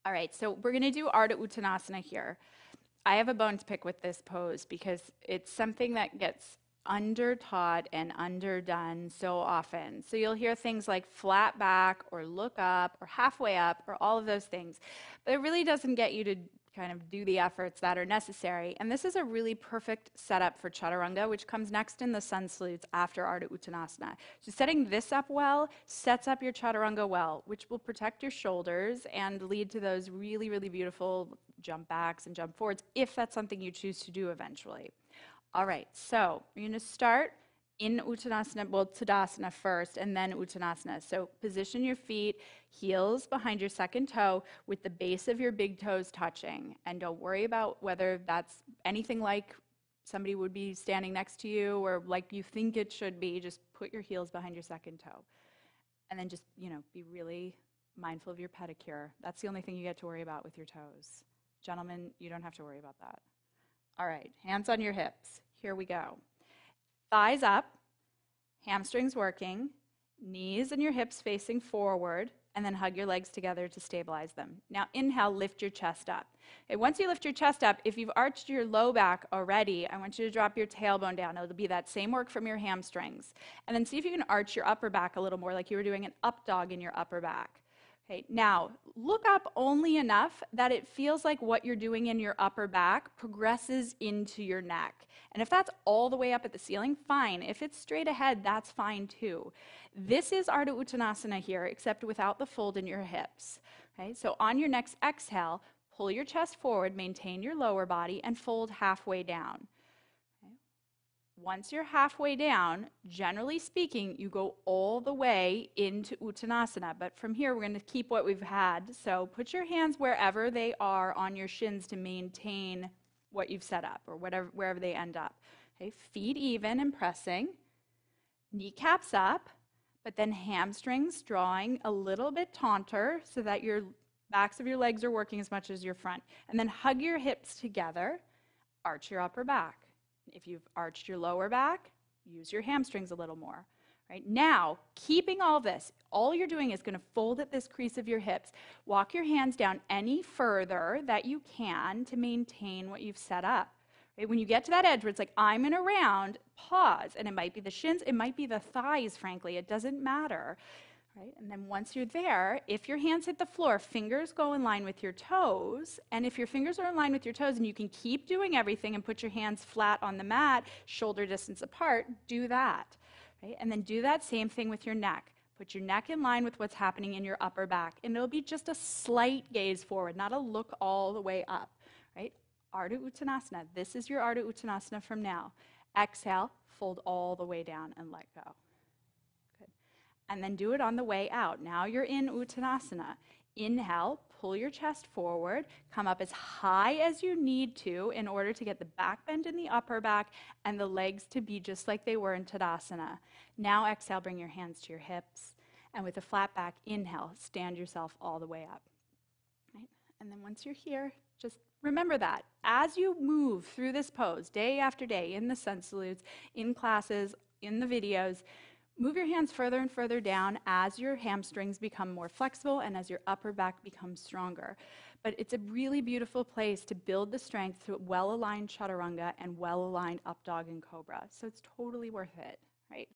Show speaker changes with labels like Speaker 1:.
Speaker 1: All right, so we're going to do Ardha Uttanasana here. I have a bone to pick with this pose because it's something that gets under-taught and underdone so often. So you'll hear things like flat back or look up or halfway up or all of those things. But it really doesn't get you to kind of do the efforts that are necessary. And this is a really perfect setup for Chaturanga, which comes next in the sun salutes after Ardha Uttanasana. So setting this up well sets up your Chaturanga well, which will protect your shoulders and lead to those really, really beautiful jump backs and jump forwards if that's something you choose to do eventually. All right, so you're going to start in Uttanasana, well, Tadasana first, and then Uttanasana. So position your feet, heels behind your second toe, with the base of your big toes touching. And don't worry about whether that's anything like somebody would be standing next to you or like you think it should be. Just put your heels behind your second toe. And then just, be really mindful of your pedicure. That's the only thing you get to worry about with your toes. Gentlemen, you don't have to worry about that. All right, hands on your hips. Here we go. Thighs up, hamstrings working, knees and your hips facing forward, and then hug your legs together to stabilize them. Now inhale, lift your chest up. Okay, once you lift your chest up, if you've arched your low back already, I want you to drop your tailbone down. It'll be that same work from your hamstrings. And then see if you can arch your upper back a little more, like you were doing an up dog in your upper back. Okay, now look up only enough that it feels like what you're doing in your upper back progresses into your neck. And if that's all the way up at the ceiling, fine. If it's straight ahead, that's fine too. This is Ardha Uttanasana here, except without the fold in your hips. Okay, so on your next exhale, pull your chest forward, maintain your lower body, and fold halfway down. Once you're halfway down, generally speaking, you go all the way into Uttanasana. But from here, we're going to keep what we've had. So put your hands wherever they are on your shins to maintain what you've set up, or wherever they end up. Okay, feet even and pressing. Kneecaps up, but then hamstrings drawing a little bit taunter so that your backs of your legs are working as much as your front. And then hug your hips together, arch your upper back. If you've arched your lower back, use your hamstrings a little more. Right now, keeping all this, all you're doing is going to fold at this crease of your hips. Walk your hands down any further that you can to maintain what you've set up. Right? When you get to that edge where it's like, I'm in a round, pause. And it might be the shins, it might be the thighs, frankly. It doesn't matter. Right? And then once you're there, if your hands hit the floor, fingers go in line with your toes. And if your fingers are in line with your toes and you can keep doing everything and put your hands flat on the mat, shoulder distance apart, do that. Right? And then do that same thing with your neck. Put your neck in line with what's happening in your upper back. And it'll be just a slight gaze forward, not a look all the way up. Right? Ardha Uttanasana. This is your Ardha Uttanasana from now. Exhale, fold all the way down and let go. And then do it on the way out. Now you're in Uttanasana. Inhale, pull your chest forward, come up as high as you need to in order to get the back bend in the upper back and the legs to be just like they were in Tadasana. Now exhale, bring your hands to your hips. And with a flat back, inhale, stand yourself all the way up. Right? And then once you're here, just remember that. As you move through this pose, day after day, in the sun salutes, in classes, in the videos, move your hands further and further down as your hamstrings become more flexible and as your upper back becomes stronger. But it's a really beautiful place to build the strength through well-aligned chaturanga and well-aligned up dog and cobra. So it's totally worth it, right?